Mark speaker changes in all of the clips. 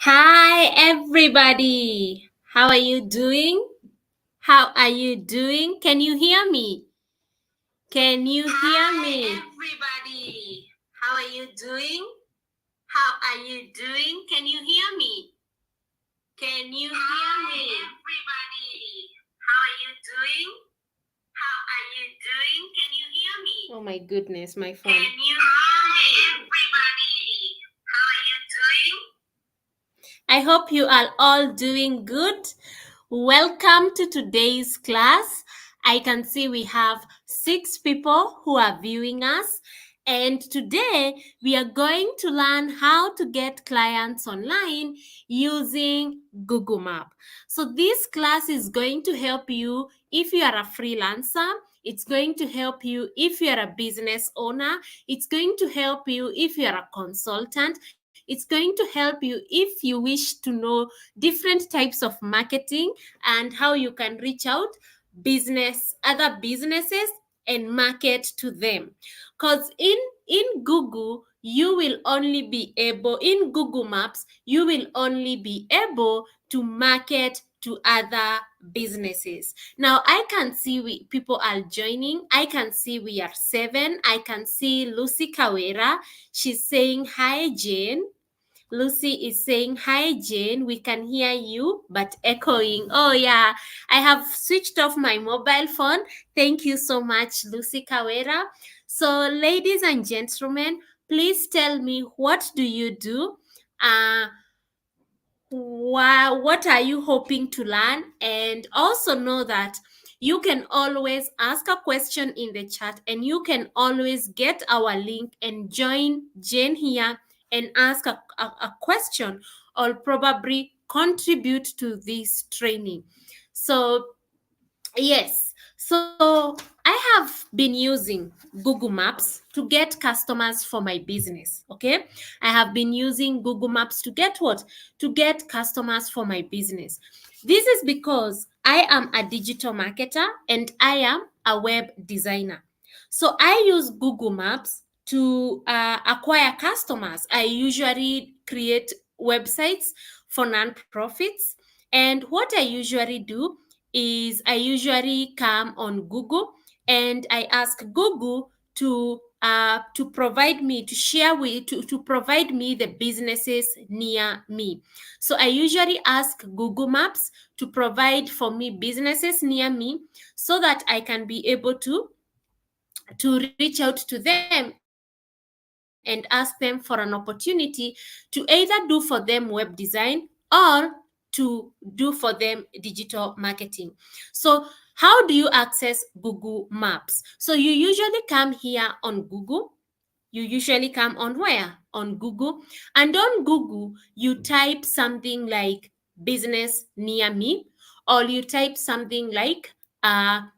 Speaker 1: Hi, everybody. How are you doing? How are you doing? Can you hear me? Can you hear me? Hi, everybody. How are you doing? How are you doing? Can you hear me? Can you hear me? Everybody. How are you doing? How are you doing? Can you hear me? Oh my goodness, my phone. Can you hear me? Everybody. How are you doing? I hope you are all doing good. Welcome to today's class. I can see we have 6 people who are viewing us. And today we are going to learn how to get clients online using Google Map. So this class is going to help you if you are a freelancer. It's going to help you if you are a business owner. It's going to help you if you are a consultant. It's going to help you if you wish to know different types of marketing and how you can reach out other businesses and market to them. Because in Google, you will only be able, in Google Maps, you will only be able to market to other businesses. Now, I can see people are joining. I can see we are 7. I can see Lucy Kawera. She's saying, hi, Jane. Lucy is saying, hi, Jane. We can hear you, but echoing. Oh, yeah. I have switched off my mobile phone. Thank you so much, Lucy Kawera. So, ladies and gentlemen, please tell me, what do you do? What are you hoping to learn? And also know that you can always ask a question in the chat, and you can always get our link and join Jane here and ask a question, or probably contribute to this training. So yes, so I I have been using Google Maps to get customers for my business. Okay. I have been using Google Maps to get what? To get customers for my business. This is because I am a digital marketer and I am a web designer. So I use Google Maps to acquire customers. I usually create websites for nonprofits. And what I usually do is I usually come on Google and I ask Google to provide me to share with to provide me the businesses near me. So I usually ask Google Maps to provide for me businesses near me so that I can be able to reach out to them and ask them for an opportunity to either do for them web design or to do for them digital marketing. So how do you access Google Maps? So you usually come here on Google. You usually come on where? On Google. And on Google, you type something like business near me, or you type something like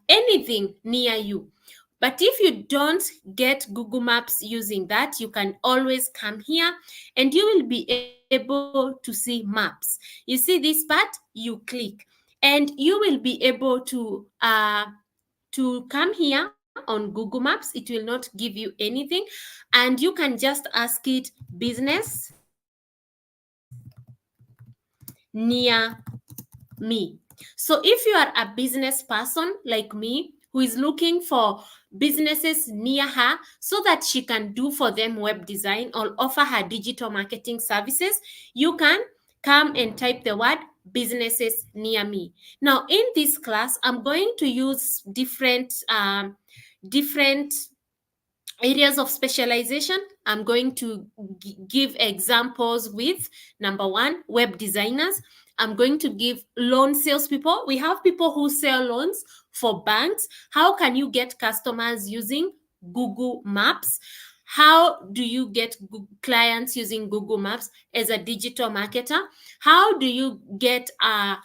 Speaker 1: anything near you. But if you don't get Google Maps using that, you can always come here and you will be able to see maps. You see this part, you click, and you will be able to come here on Google Maps. It will not give you anything, and you can just ask it business near me. So if you are a business person like me who is looking for businesses near her so that she can do for them web design or offer her digital marketing services, you can come and type the word businesses near me. Now in this class, I'm going to use different areas of specialization. I'm going to give examples with number one, web designers. I'm going to give loan salespeople. We have people who sell loans for banks. How can you get customers using Google Maps? How do you get clients using Google Maps as a digital marketer? How do you get uh,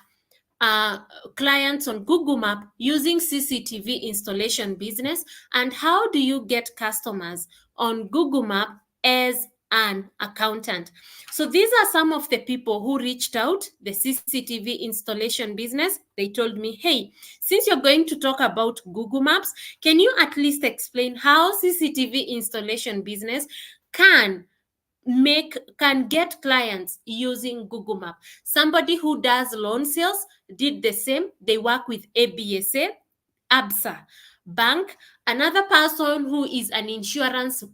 Speaker 1: clients on Google Map using CCTV installation business, and how do you get customers on Google Map as an accountant? So these are some of the people who reached out, the CCTV installation business. They told me, hey, since you're going to talk about Google Maps, can you at least explain how CCTV installation business can get clients using Google Map? Somebody who does loan sales did the same. They work with ABSA bank. Another person who is an insurance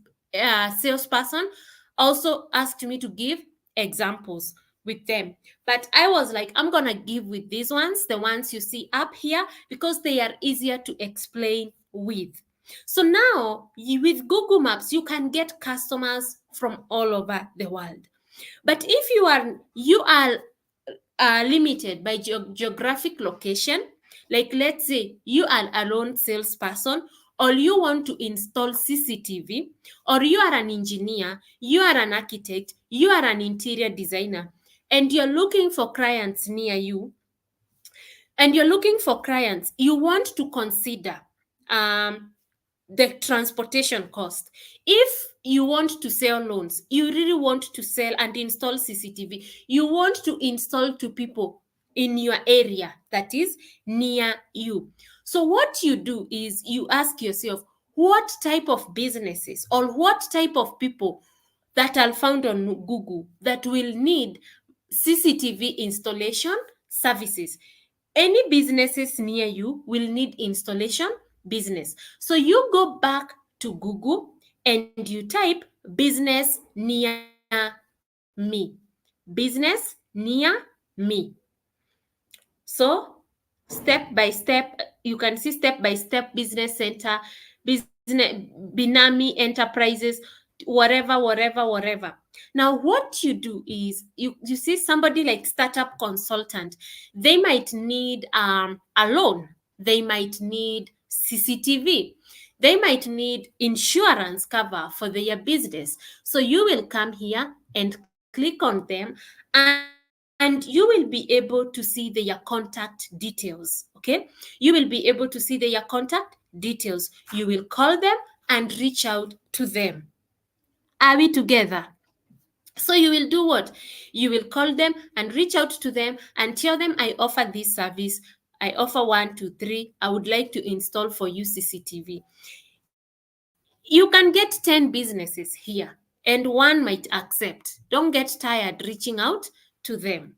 Speaker 1: salesperson also asked me to give examples with them. But I was like, I'm gonna give with these ones, the ones you see up here, because they are easier to explain with. So now with Google Maps, you can get customers from all over the world. But if you are limited by geographic location, like let's say you are a lone salesperson, or you want to install CCTV, or you are an engineer, you are an architect, you are an interior designer, and you're looking for clients near you, you want to consider the transportation cost. If you want to sell loans, you really want to sell and install CCTV, you want to install to people in your area that is near you. So what you do is you ask yourself, what type of businesses or what type of people that are found on Google that will need CCTV installation services? Any businesses near you will need installation business. So you go back to Google and you type business near me. Business near me. So step by step, you can see step by step business center, business Binami enterprises, whatever. Now what you do is you see somebody like startup consultant, they might need a loan, they might need CCTV, they might need insurance cover for their business. So you will come here and click on them, and you will be able to see their contact details. Okay, you will be able to see their contact details. You will call them and reach out to them. Are we together? So you will do what? You will call them and reach out to them and tell them, I offer this service. I offer 1, 2, 3. I would like to install for you CCTV. You can get 10 businesses here and one might accept. Don't get tired reaching out to them.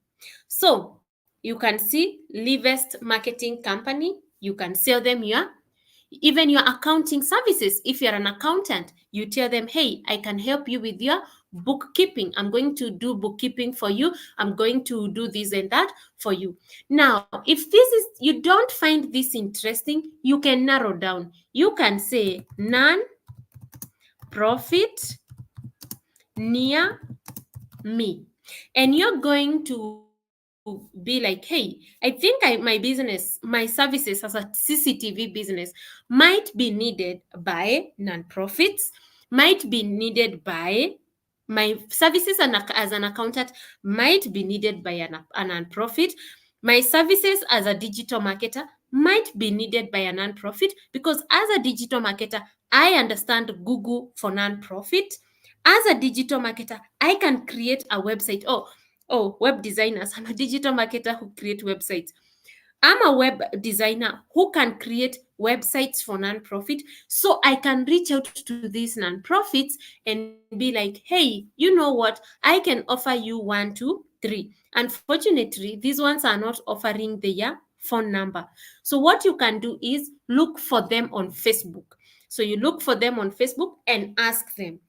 Speaker 1: So you can see Livest Marketing Company. You can sell them even your accounting services. If you're an accountant, you tell them, hey, I can help you with your bookkeeping. I'm going to do bookkeeping for you. I'm going to do this and that for you. Now, if you don't find this interesting, you can narrow down. You can say non-profit near me, and you're going to be like, hey, I think my services as a CCTV business might be needed by non-profits, might be needed by my services as an accountant, might be needed by a non-profit. My services as a digital marketer might be needed by a non-profit, because as a digital marketer, I understand Google for non-profit. As a digital marketer, I can create a website. Web designers. I'm a digital marketer who create websites. I'm a web designer who can create websites for nonprofit. So I can reach out to these nonprofits and be like, hey, you know what? I can offer you 1, 2, 3. Unfortunately, these ones are not offering their phone number. So what you can do is look for them on Facebook. So you look for them on Facebook and ask them.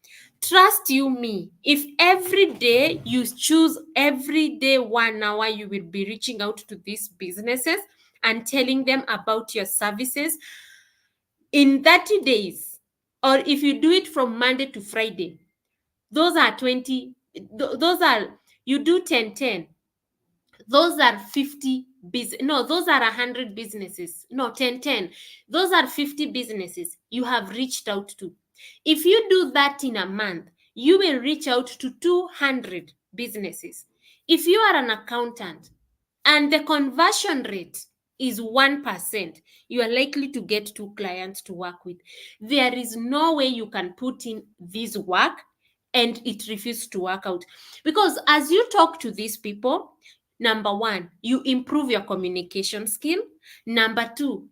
Speaker 1: Trust you me, if every day you choose every day 1 hour, you will be reaching out to these businesses and telling them about your services in 30 days, or if you do it from Monday to Friday, those are 20, those are, you do 10, 10. Those are 50 no, those are 100 businesses. No, 10, 10. Those are 50 businesses you have reached out to. If you do that in a month, you will reach out to 200 businesses. If you are an accountant and the conversion rate is 1%, you are likely to get 2 clients to work with. There is no way you can put in this work and it refuses to work out. Because as you talk to these people, number one, you improve your communication skill. Number two,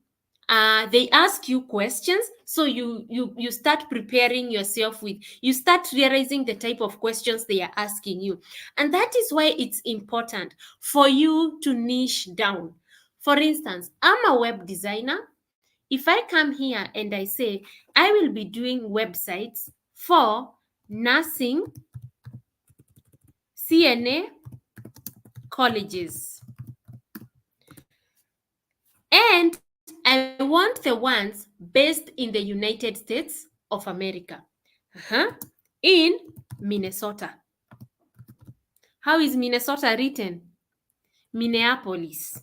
Speaker 1: they ask you questions, so you start preparing yourself with, you start realizing the type of questions they are asking you. And that is why it's important for you to niche down. For instance, I'm a web designer. If I come here and I say I will be doing websites for nursing CNA colleges, and I want the ones based in the United States of America, in Minnesota. How is Minnesota written? Minneapolis.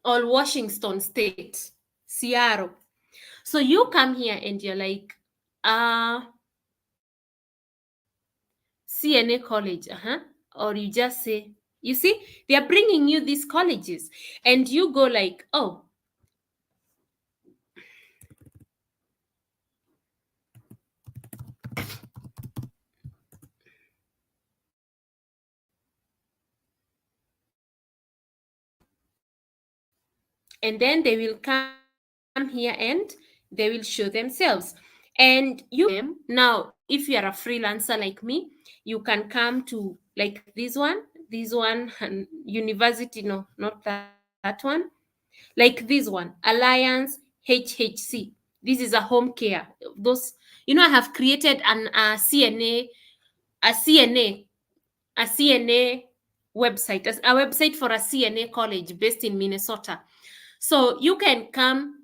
Speaker 1: Or Washington State, Seattle. So you come here and you're like, CNA college, or you just say, you see, they are bringing you these colleges, and you go like, oh, and then they will come here and they will show themselves. And you them now, if you are a freelancer like me, you can come to like this one university, no, not that one, like this one, Alliance HHC. This is a home care. Those, I have created a CNA a CNA website, a website for a CNA college based in Minnesota. So you can come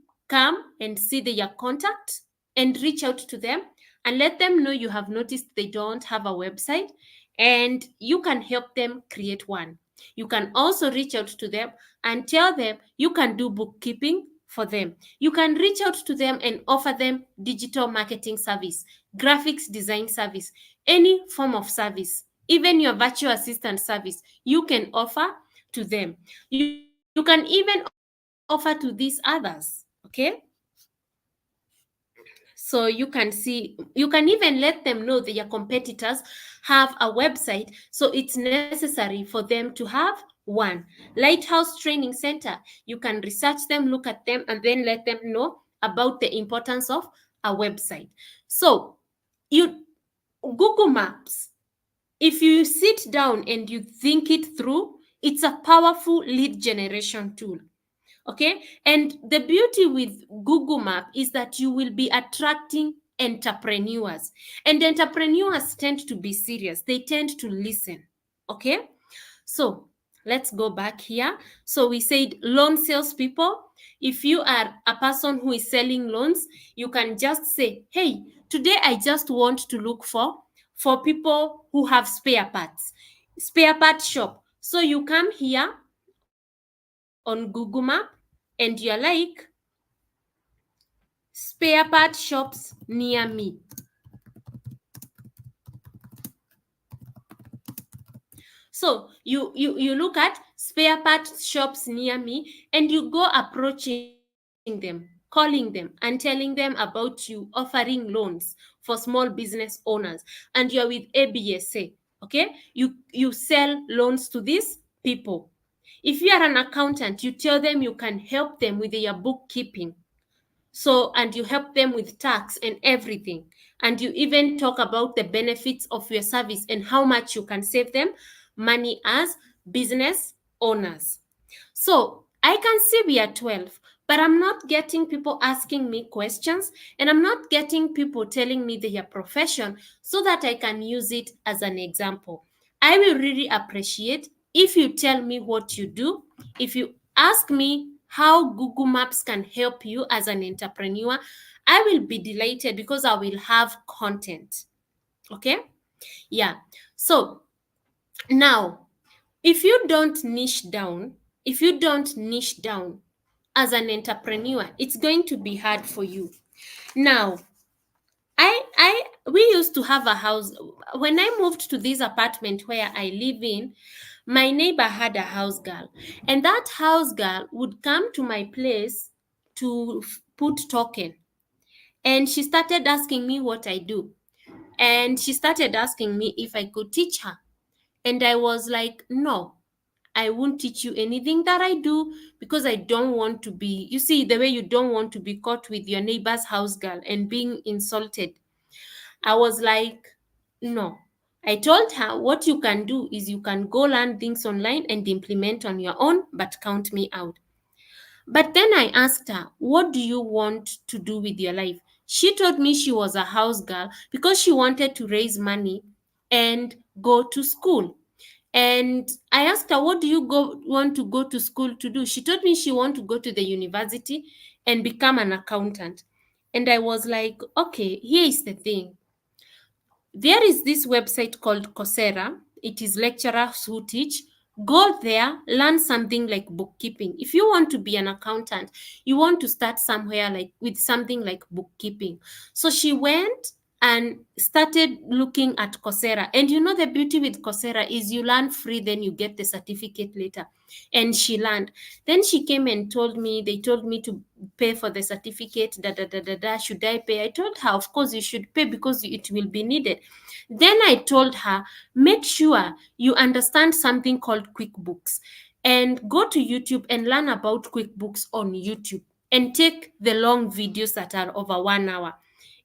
Speaker 1: and see their contact and reach out to them and let them know you have noticed they don't have a website, and you can help them create one. You can also reach out to them and tell them you can do bookkeeping for them. You can reach out to them and offer them digital marketing service, graphics design service, any form of service, even your virtual assistant service, you can offer to them. You can even offer offer to these others. Okay? So you can see, you can even let them know that your competitors have a website, so it's necessary for them to have one. Lighthouse Training Center, you can research them, look at them, and then let them know about the importance of a website. So you Google Maps, if you sit down and you think it through, it's a powerful lead generation tool. Okay, and the beauty with Google Map is that you will be attracting entrepreneurs, and entrepreneurs tend to be serious, they tend to listen. Okay, so let's go back here. So we said loan salespeople. If you are a person who is selling loans, you can just say, hey, today I just want to look for people who have spare part shop. So you come here on Google Map and you're like, spare part shops near me. So you look at spare part shops near me and you go approaching them, calling them, and telling them about you offering loans for small business owners, and you're with ABSA. Okay, you sell loans to these people. If you are an accountant, you tell them you can help them with their bookkeeping. So, and you help them with tax and everything. And you even talk about the benefits of your service and how much you can save them money as business owners. So, I can see we are 12, but I'm not getting people asking me questions, and I'm not getting people telling me their profession so that I can use it as an example. I will really appreciate if you tell me what you do, if you ask me how Google Maps can help you as an entrepreneur. I will be delighted because I will have content. Okay? Yeah. So now, if you don't niche down, as an entrepreneur, it's going to be hard for you. Now, I we used to have a house. When I moved to this apartment where I live in, my neighbor had a house girl, and that house girl would come to my place to put token, and she started asking me what I do, and she started asking me if I could teach her, and I was like, no, I won't teach you anything that I do, because I don't want to be, you see, the way you don't want to be caught with your neighbor's house girl and being insulted. I was like, no. I told her, what you can do is you can go learn things online and implement on your own, but count me out. But then I asked her, what do you want to do with your life? She told me she was a house girl because she wanted to raise money and go to school. And I asked her, what do you want to go to school to do? She told me she want to go to the university and become an accountant. And I was like, okay, here is the thing. There is this website called Coursera. It is lecturers who teach. Go there, learn something like bookkeeping. If you want to be an accountant, you want to start somewhere like with something like bookkeeping. So she went and started looking at Coursera. And you know, the beauty with Coursera is you learn free, then you get the certificate later. And she learned. Then she came and told me, they told me to pay for the certificate, should I pay? I told her, of course you should pay because it will be needed. Then I told her, make sure you understand something called QuickBooks and go to YouTube and learn about QuickBooks on YouTube and take the long videos that are over 1 hour.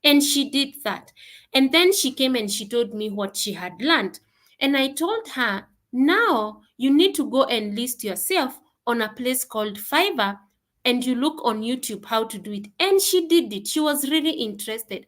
Speaker 1: And she did that. And then she came and she told me what she had learned. And I told her, now you need to go and list yourself on a place called Fiverr, and you look on YouTube how to do it. And she did it. She was really interested.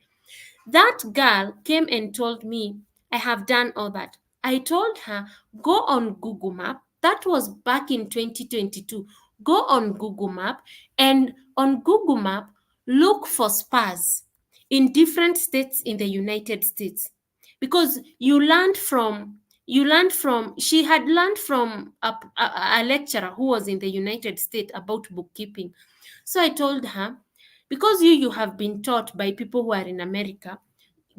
Speaker 1: That girl came and told me, I have done all that. I told her, go on Google Map. That was back in 2022. Go on Google Map, and on Google Map, look for spas in different states in the United States. Because she had learned from a lecturer who was in the United States about bookkeeping. So I told her, because you have been taught by people who are in America,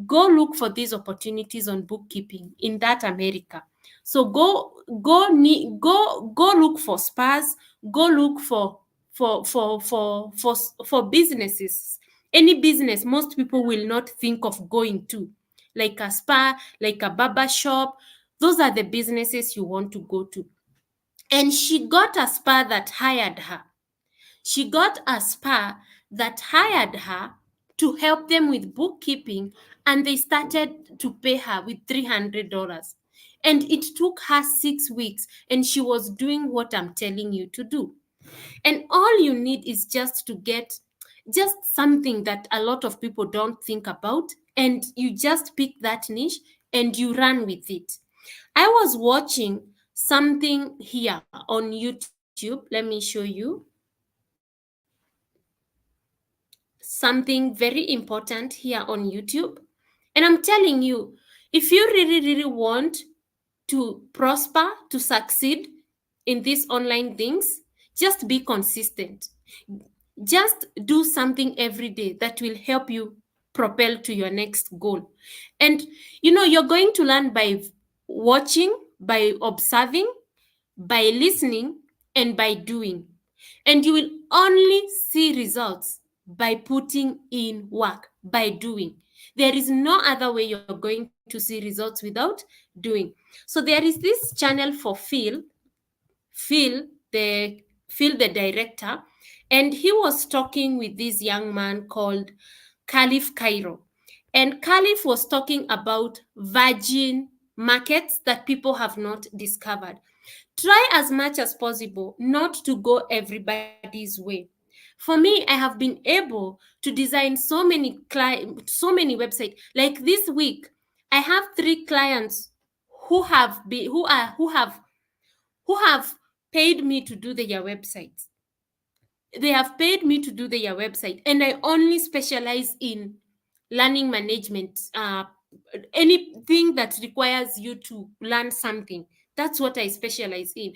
Speaker 1: go look for these opportunities on bookkeeping in that America. So go look for spas, go look for for businesses. Any business most people will not think of going to, like a spa, like a barber shop. Those are the businesses you want to go to. And she got a spa that hired her. She got a spa that hired her to help them with bookkeeping, and they started to pay her with $300. And it took her 6 weeks, and she was doing what I'm telling you to do. And all you need is just to get just something that a lot of people don't think about, and you just pick that niche and you run with it. I was watching something here on YouTube. Let me show you something very important here on YouTube. And I'm telling you, if you really, really want to prosper, to succeed in these online things, just be consistent. Just do something every day that will help you propel to your next goal. And you're going to learn by watching, by observing, by listening, and by doing. And you will only see results by putting in work, by doing. There is no other way you're going to see results without doing. So there is this channel for Phil, the director, and he was talking with this young man called Caliph Cairo. And Caliph was talking about virgin markets that people have not discovered. Try as much as possible not to go everybody's way. For me, I have been able to design so many websites. Like this week, I have 3 clients who have been who have paid me to do their websites. They have paid me to do their website, and I only specialize in learning management. Anything that requires you to learn something, that's what I specialize in.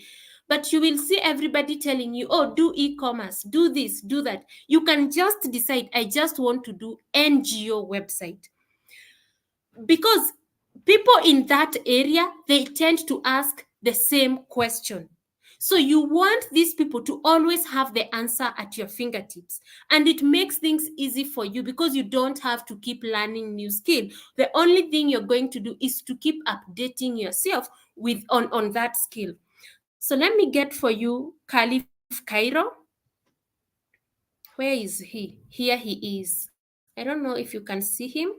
Speaker 1: But you will see everybody telling you, oh, do e-commerce, do this, do that. You can just decide, I just want to do NGO website, because people in that area, they tend to ask the same question. So you want these people to always have the answer at your fingertips, and it makes things easy for you because you don't have to keep learning new skill. The only thing you're going to do is to keep updating yourself with on that skill. So let me get for you Caliph Cairo. Where is he? Here he is. I don't know if you can see him.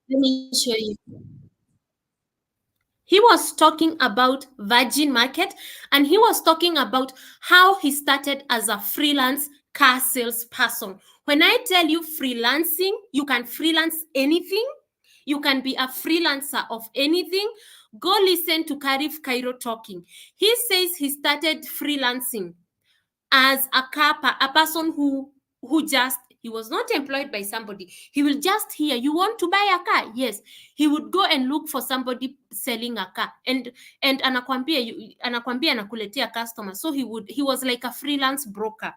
Speaker 1: Let me show you. He was talking about virgin market, and he was talking about how he started as a freelance car salesperson. When I tell you freelancing, you can freelance anything. You can be a freelancer of anything. Go listen to Karif Cairo talking. He says he started freelancing as a person who just, he was not employed by somebody. He will just hear, you want to buy a car? Yes. He would go and look for somebody selling a car, and anakwambia anakuletea customer. So he was like a freelance broker.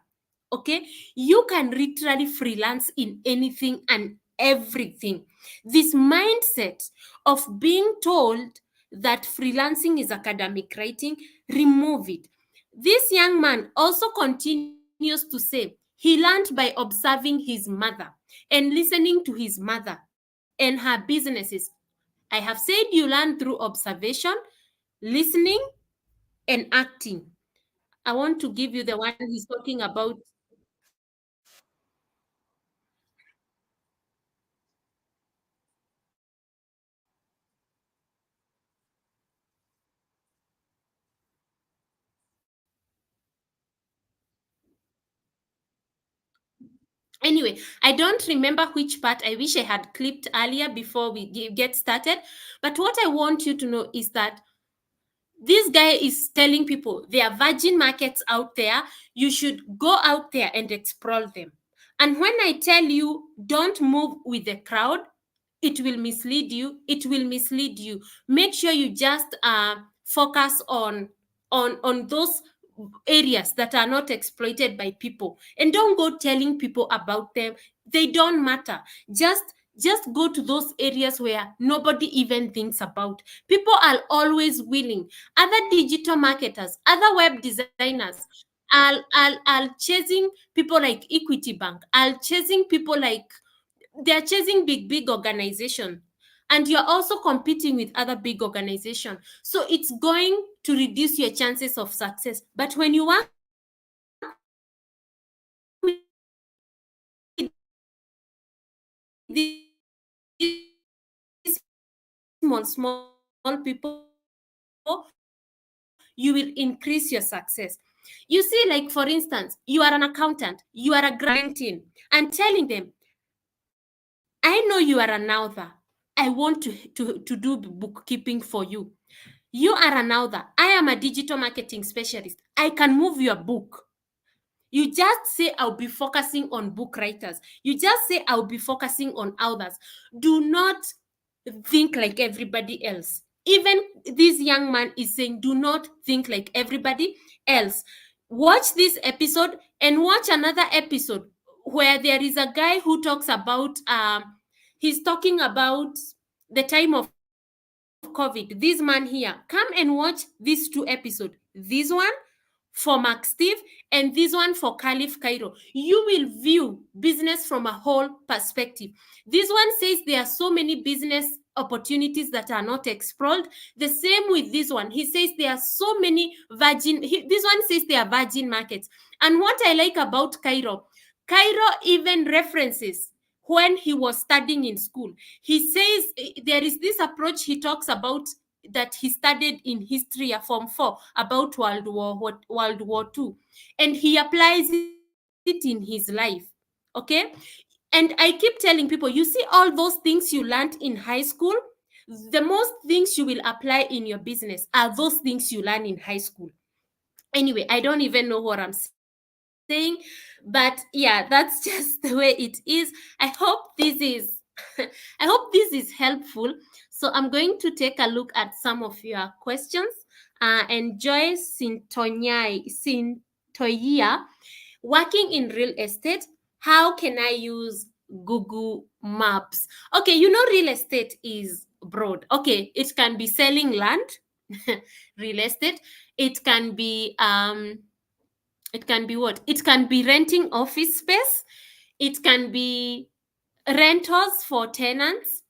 Speaker 1: Okay, you can literally freelance in anything and everything. This mindset of being told that freelancing is academic writing, remove it. This young man also continues to say he learned by observing his mother and listening to his mother and her businesses. I have said you learn through observation, listening, and acting. I want to give you the one he's talking about. Anyway, I don't remember which part. I wish I had clipped earlier before we get started. But what I want you to know is that this guy is telling people there are virgin markets out there. You should go out there and explore them. And when I tell you don't move with the crowd, it will mislead you. It will mislead you. Make sure you just focus on those areas that are not exploited by people, and don't go telling people about them. They don't matter. Just go to those areas where nobody even thinks about. People are always willing. Other digital marketers, other web designers are chasing people like Equity Bank, are chasing people like, they're chasing big organization, and you're also competing with other big organization. So it's going to reduce your chances of success. But when you work with these small people, you will increase your success. You see, like for instance, you are an accountant, you are a LinkedIn, and telling them, I know you are an author, I want to do bookkeeping for you. You are an author, I am a digital marketing specialist, I can move your book. You just say, I'll be focusing on book writers. You just say, I'll be focusing on authors. Do not think like everybody else. Even this young man is saying, do not think like everybody else. Watch this episode and watch another episode where there is a guy who talks about, he's talking about the time of COVID. This man here, come and watch these two episodes. This one for Mark Steve and this one for Caliph Cairo. You will view business from a whole perspective. This one says there are so many business opportunities that are not explored. The same with this one. He says there are so many this one says there are virgin markets. And what I like about Cairo even references when he was studying in school. He says there is this approach he talks about that he studied in history at Form 4 about World War II, and he applies it in his life. Okay, and I keep telling people, you see all those things you learned in high school, the most things you will apply in your business are those things you learn in high school. Anyway, I don't even know what I'm saying, but yeah, that's just the way it is. I hope this is I hope this is helpful. So I'm going to take a look at some of your questions. Enjoy Sintoyia, working in real estate, how can I use Google Maps? Okay, you know, real estate is broad. Okay, it can be selling land, real estate. It can be what? It can be renting office space. It can be rentals for tenants.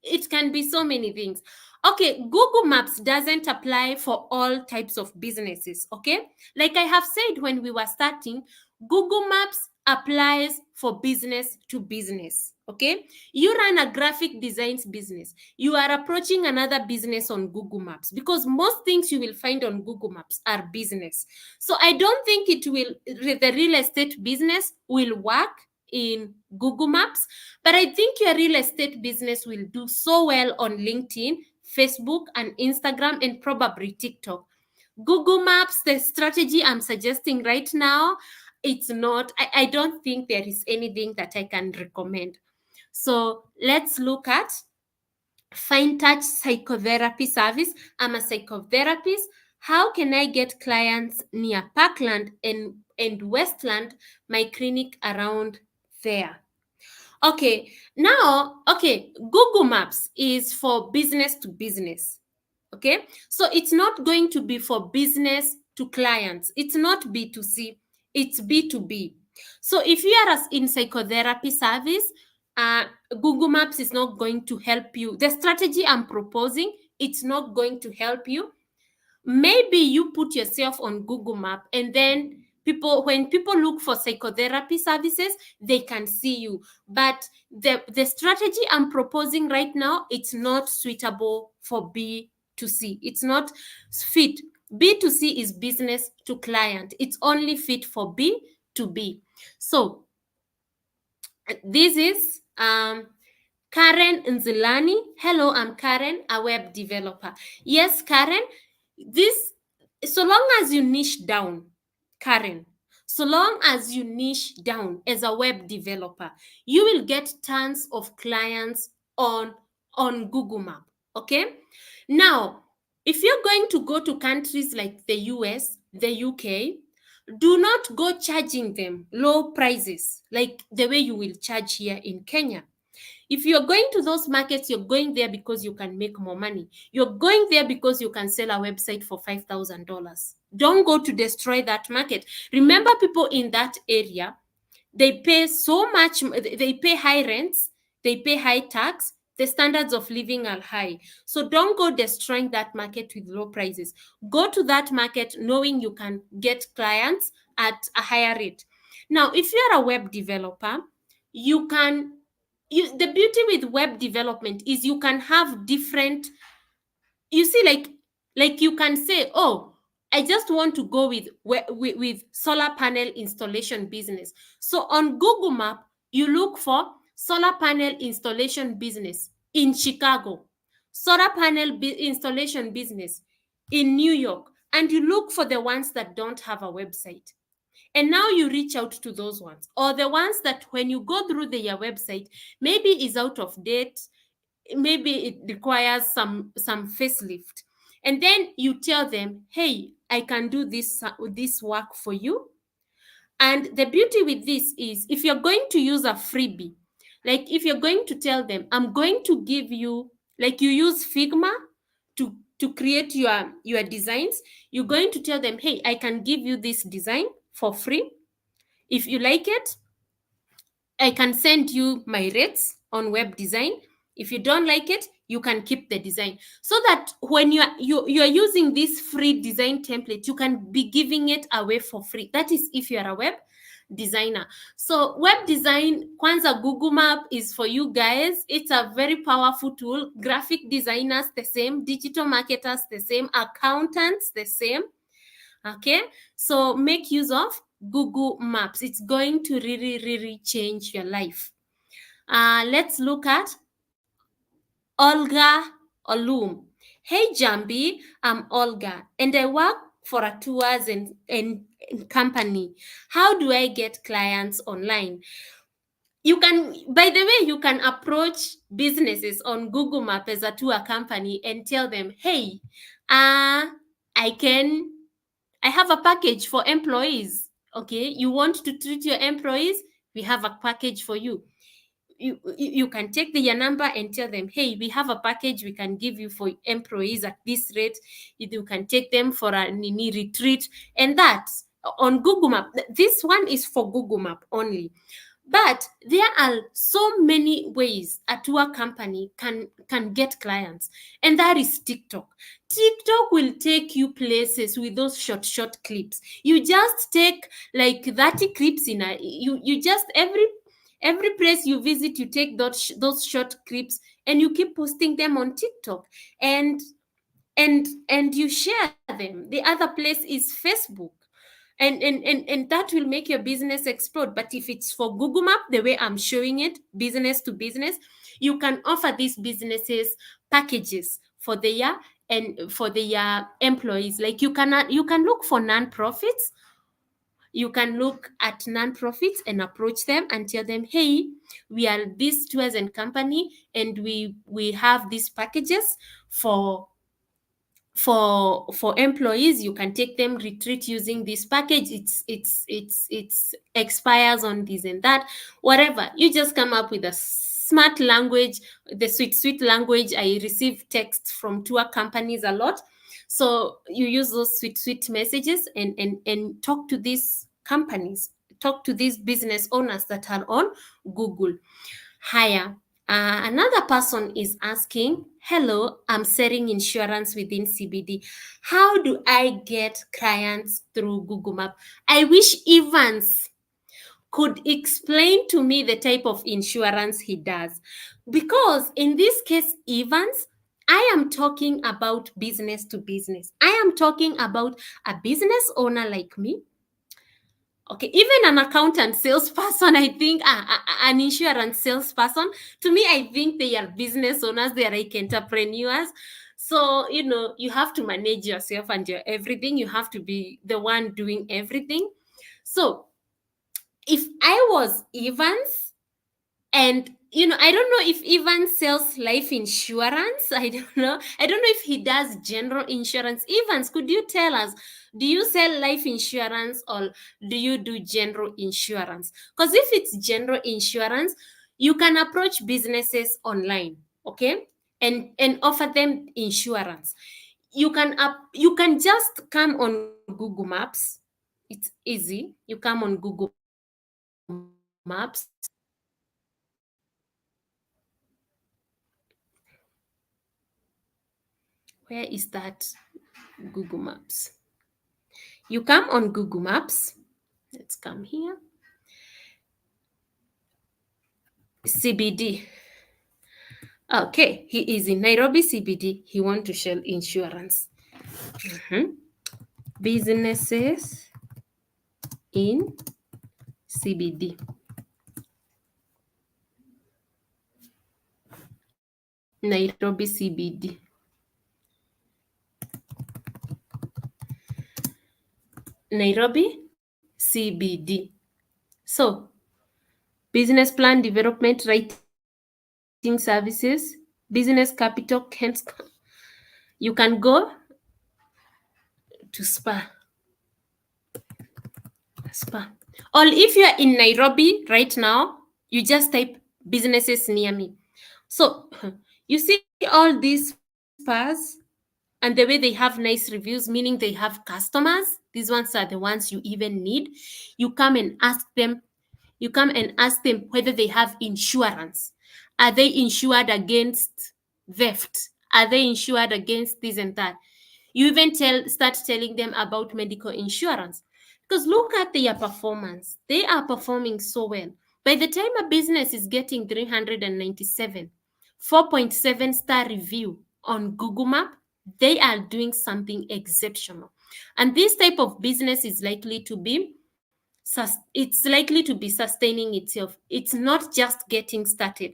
Speaker 1: It can be so many things. Okay, Google Maps doesn't apply for all types of businesses. Okay, like I have said when we were starting, Google Maps applies for business to business. Okay, you run a graphic designs business, you are approaching another business on Google Maps, because most things you will find on Google Maps are business. So I don't think the real estate business will work in Google Maps, but I think your real estate business will do so well on LinkedIn, Facebook, and Instagram, and probably TikTok. Google Maps, the strategy I'm suggesting right now, it's not, I don't think there is anything that I can recommend. So let's look at Fine Touch Psychotherapy Service. I'm a psychotherapist. How can I get clients near Parkland and Westland, my clinic around there? Okay, now, okay, Google Maps is for business to business. Okay, so it's not going to be for business to clients. It's not B2C, it's B2B. So if you are in psychotherapy service, uh, Google Maps is not going to help you. The strategy I'm proposing, it's not going to help you. Maybe you put yourself on Google Map, and then when people look for psychotherapy services, they can see you. But the strategy I'm proposing right now, it's not suitable for B2C. It's not fit. B2C is business to client. It's only fit for B2B. So this is Karen Nzilani. Hello, I'm Karen, a web developer. Yes, Karen, this, so long as you niche down, Karen, so long as you niche down as a web developer, you will get tons of clients on Google Map. Okay. Now, If you're going to go to countries like the US, the UK, do not go charging them low prices like the way you will charge here in Kenya. If you're going to those markets, you're going there because you can make more money. You're going there because you can sell a website for $5,000. Don't go to destroy that market. Remember, people in that area, they pay so much, they pay high rents, they pay high tax, the standards of living are high. So don't go destroying that market with low prices. Go to that market knowing you can get clients at a higher rate. Now, if you're a web developer, the beauty with web development is you can have different, you see, like you can say, oh, I just want to go with solar panel installation business. So on Google Map, you look for solar panel installation business in Chicago, solar panel installation business in New York, and you look for the ones that don't have a website. And now you reach out to those ones, or the ones that when you go through their website, maybe is out of date, maybe it requires some facelift, and then you tell them, hey, I can do this work for you. And the beauty with this is, if you're going to use a freebie, like if you're going to tell them, I'm going to give you, like you use Figma to create your designs, you're going to tell them, hey, I can give you this design for free. If you like it, I can send you my rates on web design. If you don't like it, you can keep the design. So that when you're using this free design template, you can be giving it away for free. That is if you are a web designer. So web design, Kwanza Google Map is for you guys. It's a very powerful tool. Graphic designers, the same. Digital marketers, the same. Accountants, the same. Okay, so make use of Google Maps. It's going to really change your life. Let's look at Olga Olum. Hey Njambi, I'm Olga and I work for a tours and company. How do I get clients online? You can, by the way, you can approach businesses on Google Map as a tour company and tell them, hey, I have a package for employees. Okay, you want to treat your employees? We have a package for you. You can take their number and tell them, hey, we have a package we can give you for employees at this rate. You can take them for a mini retreat, and that on Google Map. This one is for Google Map only. But there are so many ways a tour company can get clients, and that is TikTok. TikTok will take you places with those short clips. You just take like 30 clips in a you just every place you visit, you take those short clips and you keep posting them on TikTok, and you share them. The other place is Facebook, and that will make your business explode. But if it's for Google Map, the way I'm showing it, business to business, you can offer these businesses packages for their employees. Like you can look for non-profits. You can look at non-profits and approach them and tell them, hey, we are this tours and company, and we have these packages for employees. You can take them retreat using this package. It's expires on this and that, whatever. You just come up with a smart language, the sweet language. I receive texts from tour companies a lot, so you use those sweet messages and talk to these companies, talk to these business owners that are on Google. Hire. Another person is asking, hello, I'm selling insurance within CBD. How do I get clients through Google Map? I wish Evans could explain to me the type of insurance he does. Because in this case, Evans, I am talking about business to business. I am talking about a business owner like me. Okay, even an accountant salesperson, I think, an insurance salesperson, to me, I think they are business owners, they are like entrepreneurs. So, you have to manage yourself and your everything. You have to be the one doing everything. So, if I was Evans, And I don't know if Ivan sells life insurance. I don't know. I don't know if he does general insurance. Evans, could you tell us, do you sell life insurance or do you do general insurance? Because if it's general insurance, you can approach businesses online, okay? And offer them insurance. You can just come on Google Maps. It's easy. You come on Google Maps. Where is that Google Maps? You come on Google Maps. Let's come here. CBD. Okay, he is in Nairobi CBD. He wants to sell insurance. Businesses in CBD. Nairobi CBD. Nairobi CBD. So, business plan development, writing services, business capital, you can go to spa. Or if you're in Nairobi right now, you just type businesses near me. So you see all these spas, and the way they have nice reviews, meaning they have customers. These ones are the ones you even need. You come and ask them. You come and ask them whether they have insurance. Are they insured against theft? Are they insured against this and that? You even start telling them about medical insurance, because look at their performance. They are performing so well. By the time a business is getting 397 4.7-star review on Google Map, they are doing something exceptional. And this type of business is likely to be sustaining itself. It's not just getting started.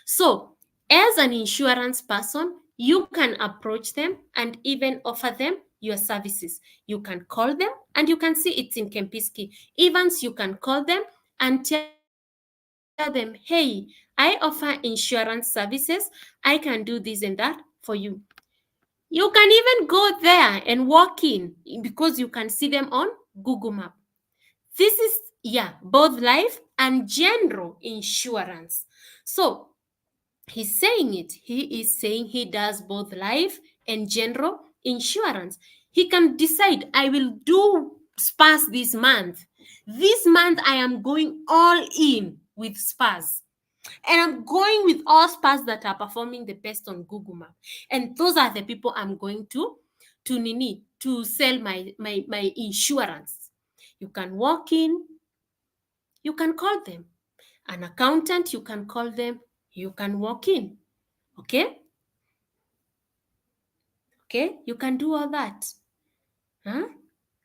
Speaker 1: So as an insurance person, you can approach them and even offer them your services. You can call them, and you can see it's in Kempiski. Evans, you can call them and tell them, hey, I offer insurance services. I can do this and that for you. You can even go there and walk in, because you can see them on Google Map. This is, both life and general insurance. So he's saying it. He is saying he does both life and general insurance. He can decide, I will do spas this month. This month, I am going all in with spas. And I'm going with all spas that are performing the best on Google Map. And those are the people I'm going to sell my insurance. You can walk in, you can call them. An accountant, you can call them, you can walk in. Okay? Okay? You can do all that. Huh?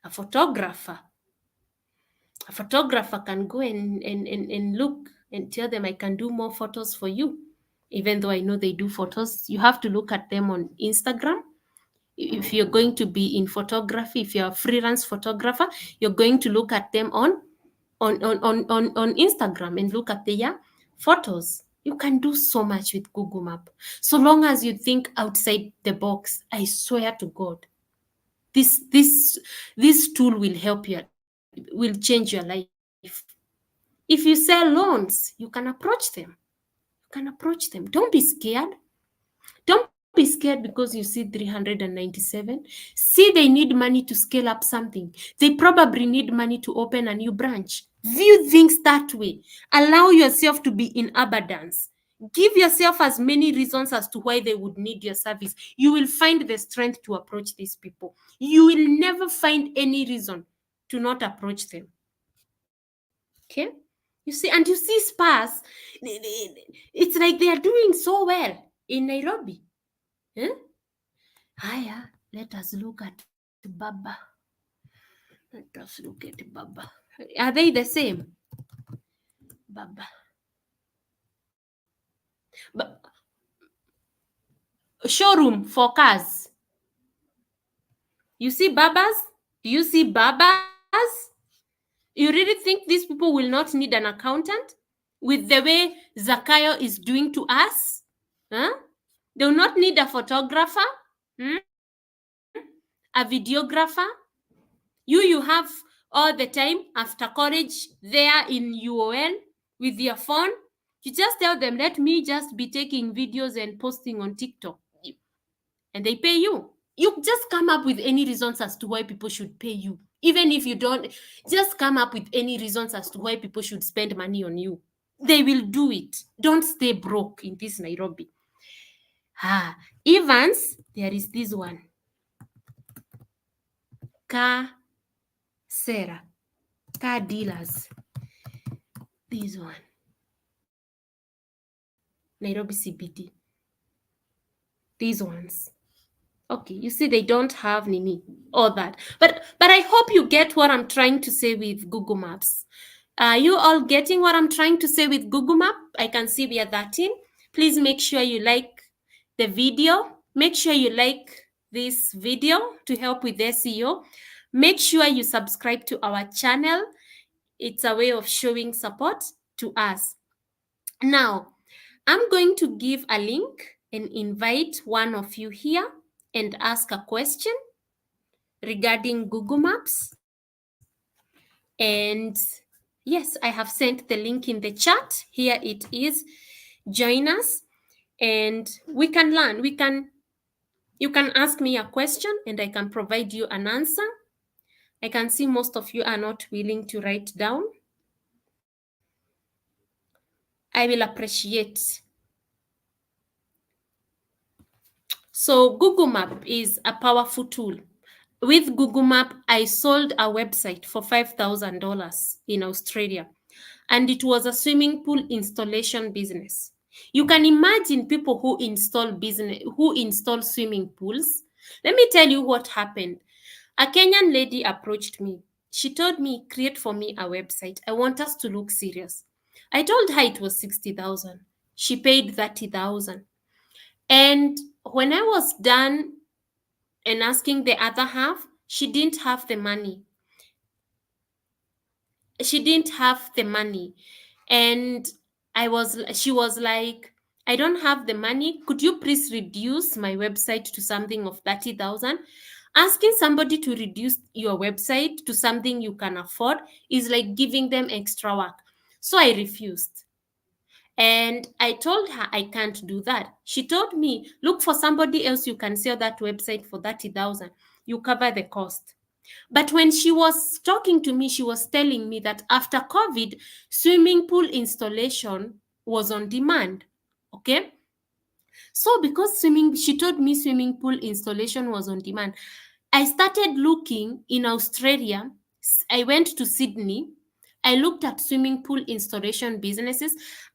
Speaker 1: A photographer. A photographer can go and look and tell them, I can do more photos for you. Even though I know they do photos, you have to look at them on Instagram. If you're going to be in photography, if you're a freelance photographer, you're going to look at them on Instagram and look at their photos. You can do so much with Google Map. So long as you think outside the box, I swear to God, this tool will help you, will change your life. If you sell loans, you can approach them. You can approach them. Don't be scared. Don't be scared because you see 397. See, they need money to scale up something. They probably need money to open a new branch. View things that way. Allow yourself to be in abundance. Give yourself as many reasons as to why they would need your service. You will find the strength to approach these people. You will never find any reason to not approach them. Okay? You see spas. It's like they are doing so well in Nairobi. Huh? Haya, let us look at Baba. Let us look at Baba. Are they the same? Baba. Showroom for cars. You see Babas? Do you see Babas? You really think these people will not need an accountant? with the way Zakayo is doing to us? Huh? They will not need a photographer, a videographer. You have all the time after college there in UON with your phone. You just tell them, let me just be taking videos and posting on TikTok. And they pay you. You just come up with any reasons as to why people should pay you. Even if you don't, just come up with any reasons as to why people should spend money on you. They will do it. Don't stay broke in this Nairobi. Evans, there is this one. Car Sarah. Car dealers. This one. Nairobi CBD. These ones. Okay, you see, they don't have Nini, all that. But I hope you get what I'm trying to say with Google Maps. Are you all getting what I'm trying to say with Google Map? I can see we are 13. Please make sure you like the video. Make sure you like this video to help with SEO. Make sure you subscribe to our channel. It's a way of showing support to us. Now, I'm going to give a link and invite one of you here and ask a question regarding Google Maps. And yes, I have sent the link in the chat. Here it is. Join us and we can learn. You can ask me a question and I can provide you an answer. I can see most of you are not willing to write down. I will appreciate. So Google Map is a powerful tool. With Google Map, I sold a website for $5,000 in Australia, and it was a swimming pool installation business. You can imagine people who install swimming pools. Let me tell you what happened. A Kenyan lady approached me. She told me, create for me a website. I want us to look serious. I told her it was 60,000. She paid 30,000. And when I was done and asking the other half, she didn't have the money. And she was like, I don't have the money. Could you please reduce my website to something of 30,000? Asking somebody to reduce your website to something you can afford is like giving them extra work. So I refused. And I told her I can't do that. She told me, look for somebody else you can sell that website for 30,000. You cover the cost. But when she was talking to me, she was telling me that after COVID, swimming pool installation was on demand. Okay. So because she told me swimming pool installation was on demand, I started looking in Australia. I went to Sydney. I looked at swimming pool installation businesses.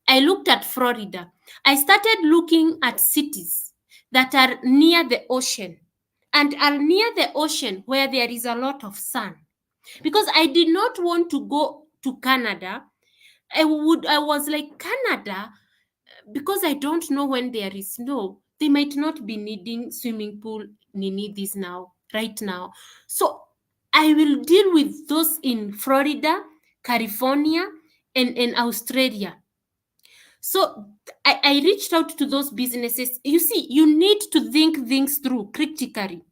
Speaker 1: I looked at Florida. I started looking at cities that are near the ocean and are near the ocean where there is a lot of sun. Because I did not want to go to Canada. I was like, Canada, because I don't know when there is snow, they might not be needing swimming pool this now, right now. So I will deal with those in Florida, California, and Australia. So I reached out to those businesses. You see, you need to think things through critically.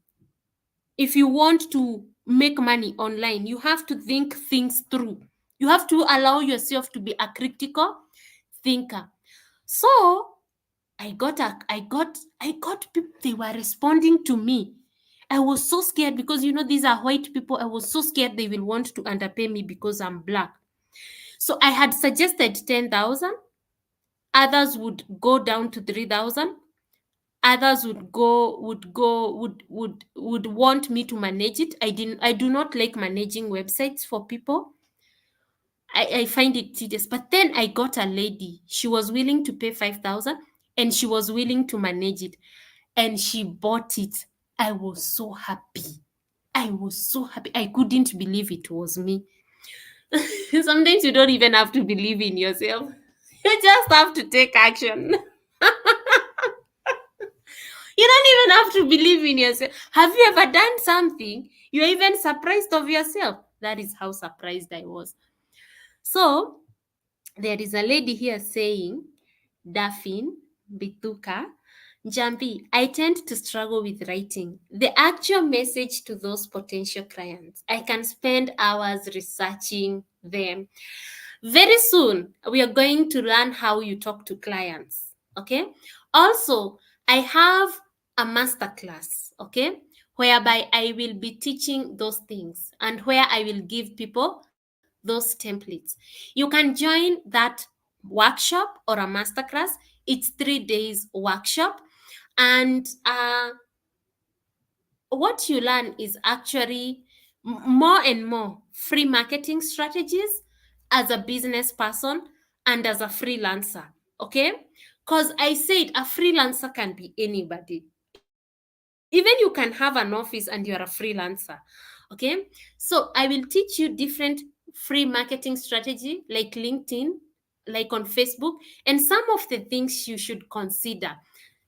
Speaker 1: If you want to make money online, you have to think things through. You have to allow yourself to be a critical thinker. So I got people, they were responding to me. I was so scared because, these are white people. I was so scared they will want to underpay me because I'm black. So I had suggested 10,000. Others would go down to 3,000. Others would want me to manage it. I do not like managing websites for people. I find it tedious. But then I got a lady. She was willing to pay 5,000 and she was willing to manage it. And she bought it. I was so happy. I couldn't believe it was me. Sometimes you don't even have to believe in yourself. You just have to take action. You don't even have to believe in yourself. Have you ever done something? You're even surprised of yourself. That is how surprised I was. So There is a lady here saying, Dafin Bituka, Njambi, I tend to struggle with writing. The actual message to those potential clients. I can spend hours researching them. Very soon, we are going to learn how you talk to clients. Okay. Also, I have a masterclass. Okay. Whereby I will be teaching those things and where I will give people those templates. You can join that workshop or a masterclass. It's 3 days workshop. And what you learn is actually more and more free marketing strategies as a business person and as a freelancer. Okay. Because I said a freelancer can be anybody. Even you can have an office and you're a freelancer. Okay. So I will teach you different free marketing strategy like LinkedIn, like on Facebook, and some of the things you should consider.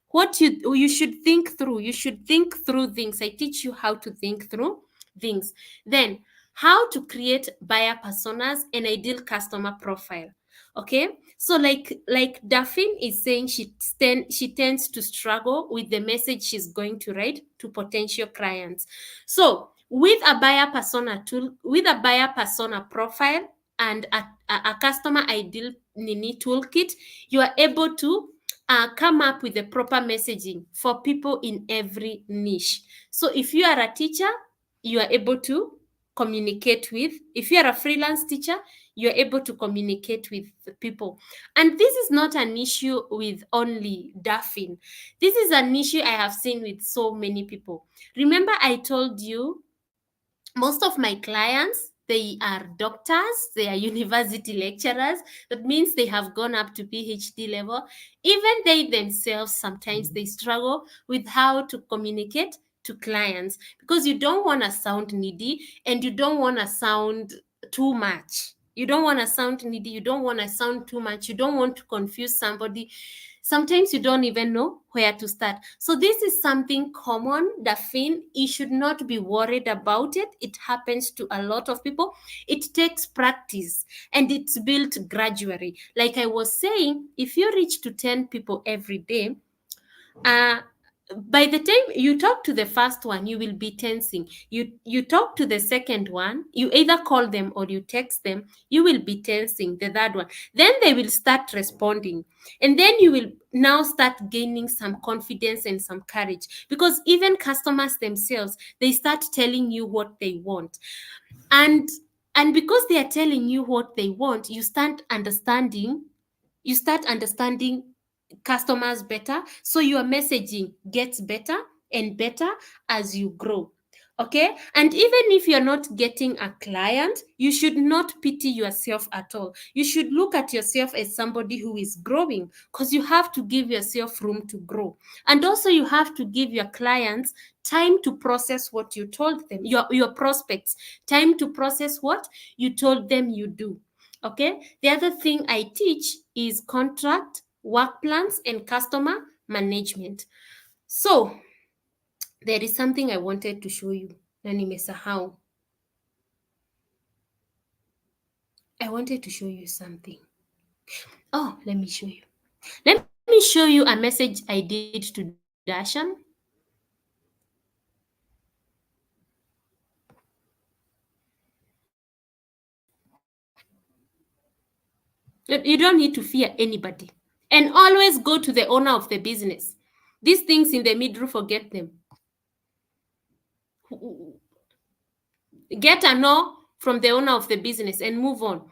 Speaker 1: What you should think through. You should think through things. I teach you how to think through things. Then how to create buyer personas and ideal customer profile. Okay. So like Daphne is saying, she tends to struggle with the message she's going to write to potential clients. So with a buyer persona tool, with a buyer persona profile and a customer ideal nini toolkit, you are able to come up with the proper messaging for people in every niche. So if you are a teacher, you are able to communicate with. If you are a freelance teacher, you are able to communicate with the people. And this is not an issue with only Daphne. This is an issue I have seen with so many people. Remember, I told you most of my clients, they are doctors, they are university lecturers. That means they have gone up to PhD level. Even they themselves, sometimes they struggle with how to communicate to clients because you don't want to sound needy and you don't want to sound too much. You don't want to sound needy, you don't want to sound too much, you don't want to confuse somebody. Sometimes you don't even know where to start. So this is something common, Daphne. You should not be worried about it. It happens to a lot of people. It takes practice and it's built gradually. Like I was saying, if you reach to 10 people every day, uh by the time you talk to the first one, you will be tensing. You talk to the second one, you either call them or you text them, you will be tensing. The third one, then they will start responding, and then you will now start gaining some confidence and some courage, because even customers themselves, they start telling you what they want. And and because they are telling you what they want, you start understanding customers better. So your messaging gets better and better as you grow. Okay. And even if you're not getting a client, you should not pity yourself at all. You should look at yourself as somebody who is growing, because you have to give yourself room to grow. And also, you have to give your clients time to process what you told them, your prospects, time to process what you told them you do. Okay. The other thing I teach is contract, work plans, and customer management. So there is something I wanted to show you. Na nimesahau. I wanted to show you something. Oh, let me show you. Let me show you a message I did to Dashan. You don't need to fear anybody. And always go to the owner of the business. These things in the middle, forget them. Get a no from the owner of the business and move on.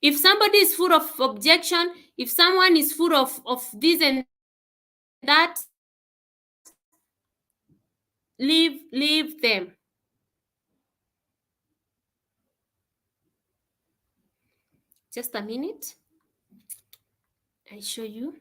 Speaker 1: If somebody is full of objection, if someone is full of this and that, leave them. Just a minute. I show you.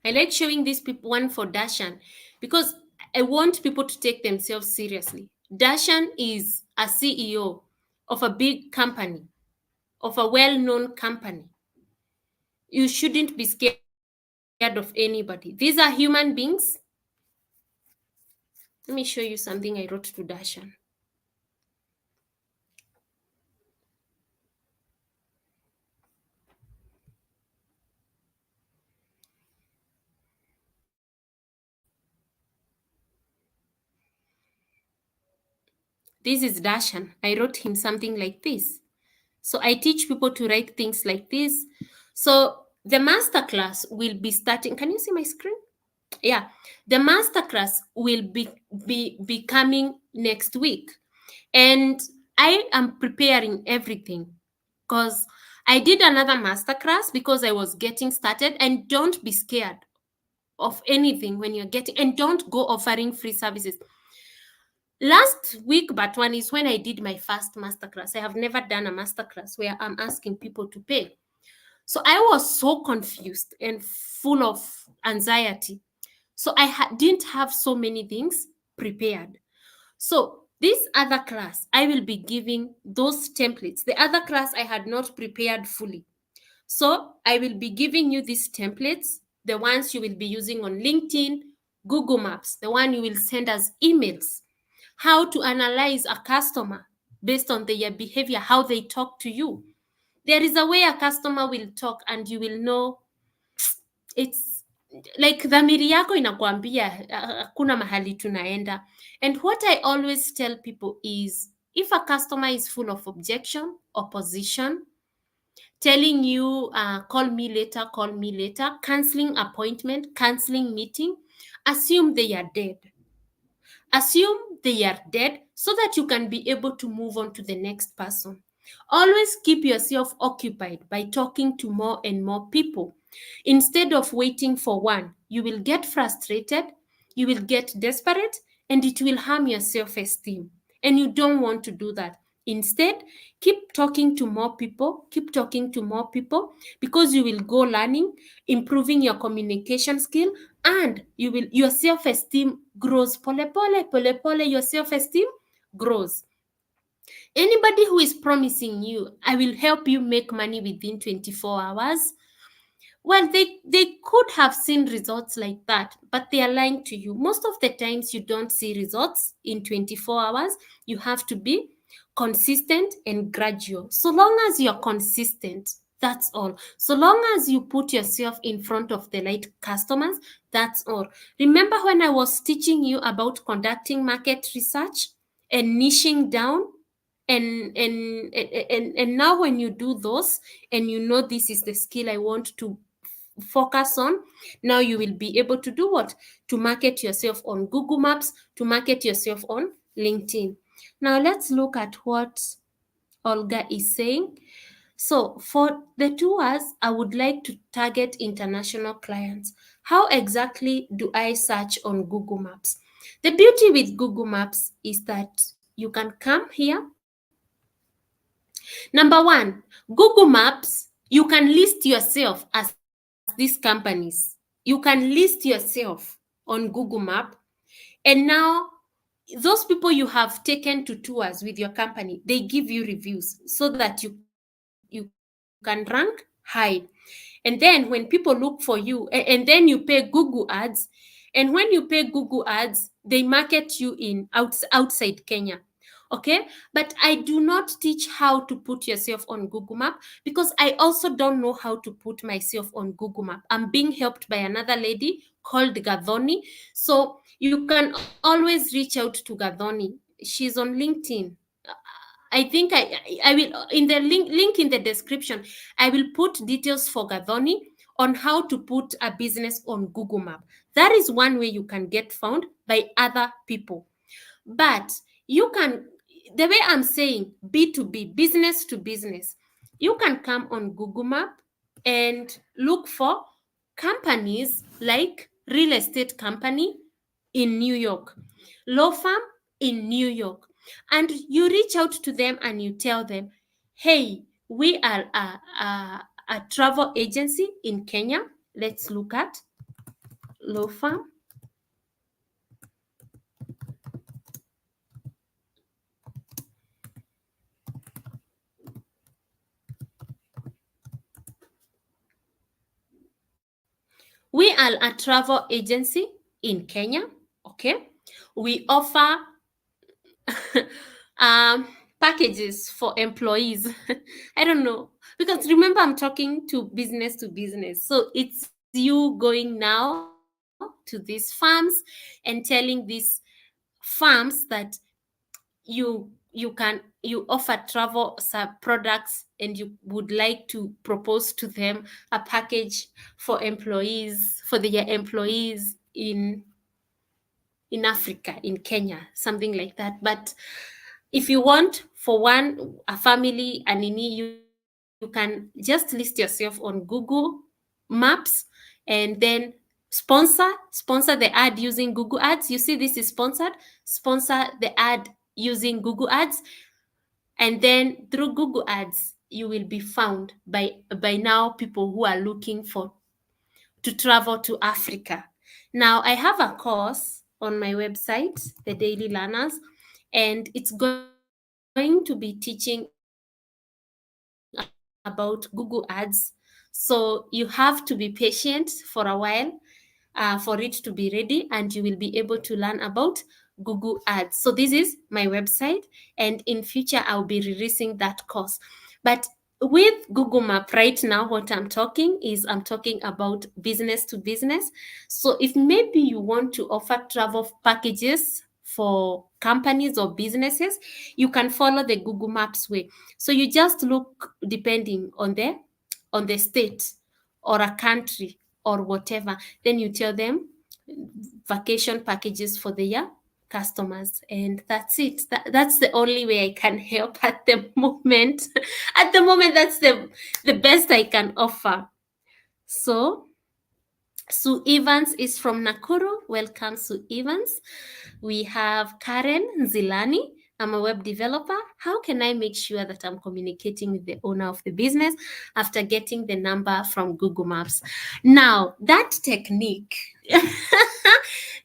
Speaker 1: I like showing this one for Dashan because I want people to take themselves seriously. Dashan is a CEO of a big company, of a well-known company. You shouldn't be scared of anybody. These are human beings. Let me show you something I wrote to Dashan. This is Dashan. I wrote him something like this. So I teach people to write things like this. So the masterclass will be starting. Can you see my screen? Yeah. The masterclass will be coming next week. And I am preparing everything because I did another masterclass because I was getting started. And don't be scared of anything when you're getting, and don't go offering free services. Last week, but one is when I did my first masterclass. I have never done a masterclass where I'm asking people to pay. So I was so confused and full of anxiety. So didn't have so many things prepared. So this other class, I will be giving those templates. The other class I had not prepared fully. So I will be giving you these templates, the ones you will be using on LinkedIn, Google Maps, the one you will send as emails, how to analyze a customer based on their behavior, how they talk to you. There is a way a customer will talk and you will know it's like dhamiri yako inakwambia hakuna mahali tunaenda. And what I always tell people is if a customer is full of objection, opposition, telling you call me later, canceling appointment, canceling meeting, assume they are dead. Assume they are dead so that you can be able to move on to the next person. Always keep yourself occupied by talking to more and more people. Instead of waiting for one, you will get frustrated, you will get desperate, and it will harm your self esteem. And you don't want to do that. Instead, keep talking to more people, keep talking to more people because you will go learning, improving your communication skill, and your self-esteem grows. Pole pole, your self-esteem grows. Anybody who is promising you, I will help you make money within 24 hours, well, they could have seen results like that, but they are lying to you. Most of the times, you don't see results in 24 hours. You have to be consistent and gradual. So long as you're consistent, that's all. So long as you put yourself in front of the right customers, that's all. Remember when I was teaching you about conducting market research and niching down? And now when you do those and you know this is the skill I want to focus on, now you will be able to do what? To market yourself on Google Maps, to market yourself on LinkedIn. Now let's look at what Olga is saying. So for the tours, I would like to target international clients. How exactly do I search on Google Maps? The beauty with Google Maps is that you can come here. Number one, Google Maps, you can list yourself as these companies. You can list yourself on Google Map. And now those people you have taken to tours with your company, they give you reviews so that you can rank high. And then when people look for you, and then you pay Google ads, and when you pay Google ads, they market you in outside Kenya. Okay, but I do not teach how to put yourself on Google Map because I also don't know how to put myself on Google Map. I'm being helped by another lady called Gadhoni. So you can always reach out to Gadhoni. She's on LinkedIn. I think I will in the link in the description. I will put details for Gadhoni on how to put a business on Google Map. That is one way you can get found by other people. But you can, the way I'm saying, B2B, business to business, you can come on Google Map and look for companies like real estate company in New York, law firm in New York, and you reach out to them and you tell them, hey, we are a travel agency in Kenya. Let's look at law firm. We are a travel agency in Kenya. Okay. We offer um, packages for employees. I don't know, because remember I'm talking to business, so it's you going now to these farms and telling these farms that you offer travel products, and you would like to propose to them a package for employees, for their employees in Africa, in Kenya, something like that. But if you want for one a family and you can just list yourself on Google Maps and then sponsor the ad using Google Ads. You see, this is sponsored. Sponsor the ad using Google Ads, and then through Google Ads you will be found by now people who are looking for to travel to Africa. Now, I have a course on my website, The Daily Learners, and it's going to be teaching about Google Ads. So you have to be patient for a while for it to be ready, and you will be able to learn about Google Ads. So this is my website, and in future I'll be releasing that course. But with Google Map right now, what I'm talking is I'm talking about business to business. So if maybe you want to offer travel packages for companies or businesses, you can follow the Google Maps way. So you just look depending on the state or a country or whatever. Then you tell them vacation packages for their customers, and that's it. That's the only way I can help at the moment. At the moment, that's the best I can offer. So Sue Evans is from Nakuru. Welcome, Sue Evans. We have Karen Nzilani. I'm a web developer. How can I make sure that I'm communicating with the owner of the business after getting the number from Google Maps? Now, that technique,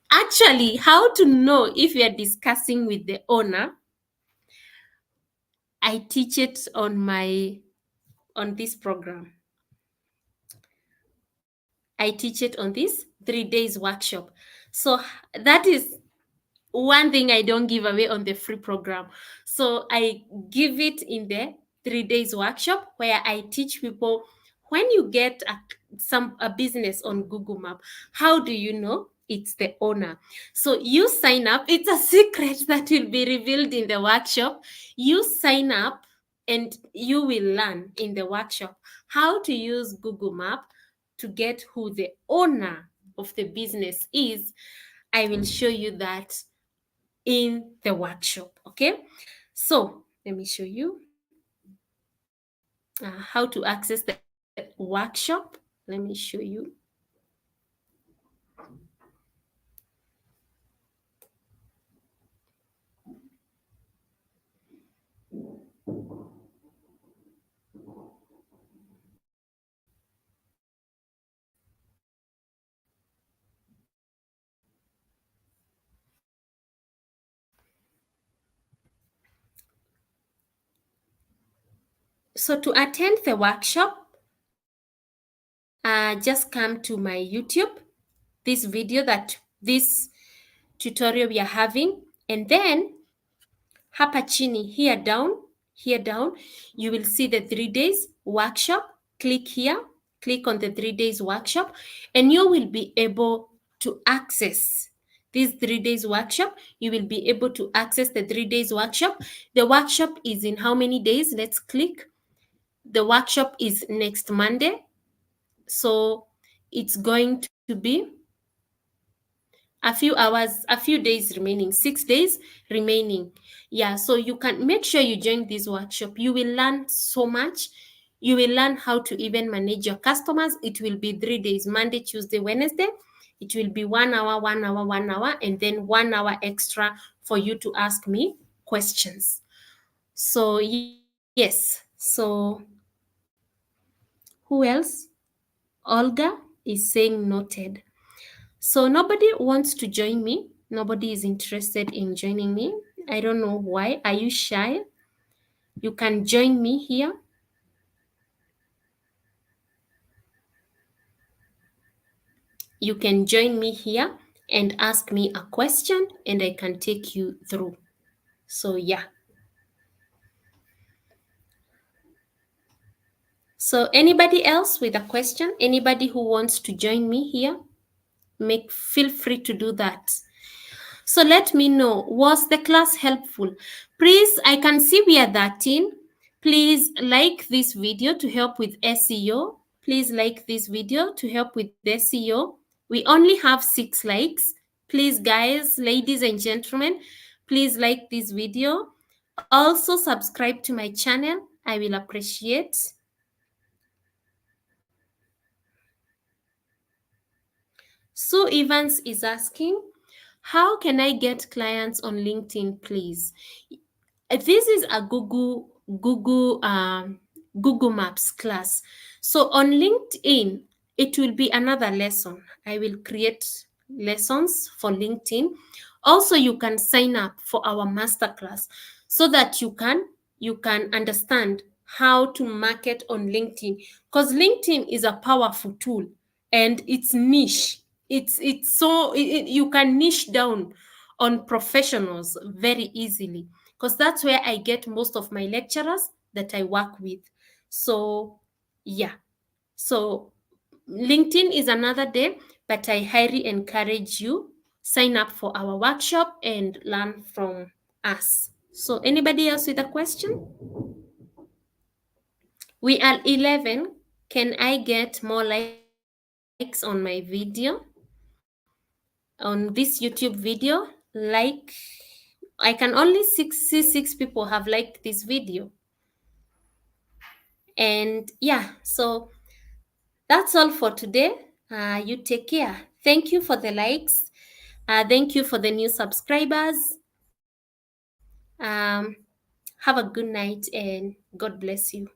Speaker 1: actually, how to know if you are discussing with the owner, I teach it on this program. I teach it on this 3 days workshop. So that is one thing I don't give away on the free program. So I give it in the 3 days workshop, where I teach people when you get a business on Google Map, how do you know it's the owner? So you sign up. It's a secret that will be revealed in the workshop. You sign up and you will learn in the workshop how to use Google Map to get who the owner of the business is. I will show you that in the workshop. Okay, so let me show you how to access the workshop. Let me show you. So to attend the workshop, just come to my YouTube, this video, this tutorial we are having, and then hapa chini, here down, you will see the 3 days workshop. Click here, click on the 3 days workshop, and you will be able to access this 3 days workshop. You will be able to access the 3 days workshop. The workshop is in how many days? Let's click. The workshop is next Monday. So it's going to be a few days remaining, 6 days remaining. Yeah, so you can make sure you join this workshop. You will learn so much. You will learn how to even manage your customers. It will be 3 days, Monday, Tuesday, Wednesday. It will be 1 hour, 1 hour, 1 hour, and then 1 hour extra for you to ask me questions. So yes, so who else? Olga is saying noted. So nobody wants to join me. Nobody is interested in joining me. I don't know why. Are you shy? You can join me here. You can join me here. and ask me a question and I can take you through. So, yeah. So, anybody else with a question? Anybody who wants to join me here? Feel free to do that. So let me know, was the class helpful? Please, I can see we are 13. Please like this video to help with SEO. Please like this video to help with SEO. We only have 6 likes. Please, guys, ladies and gentlemen, please like this video. Also subscribe to my channel. I will appreciate. Sue Evans is asking, how can I get clients on LinkedIn, please? This is a Google Maps class. So on LinkedIn, it will be another lesson. I will create lessons for LinkedIn. Also, you can sign up for our masterclass so that you can understand how to market on LinkedIn, because LinkedIn is a powerful tool and it's niche. You can niche down on professionals very easily, because that's where I get most of my lecturers that I work with. So, yeah. So, LinkedIn is another day, but I highly encourage you sign up for our workshop and learn from us. So, anybody else with a question? We are 11. Can I get more likes on my video? On this YouTube video? I can only see 6 people have liked this video. And yeah, so that's all for today. You take care. Thank you for the likes. Thank you for the new subscribers. Have a good night and God bless you.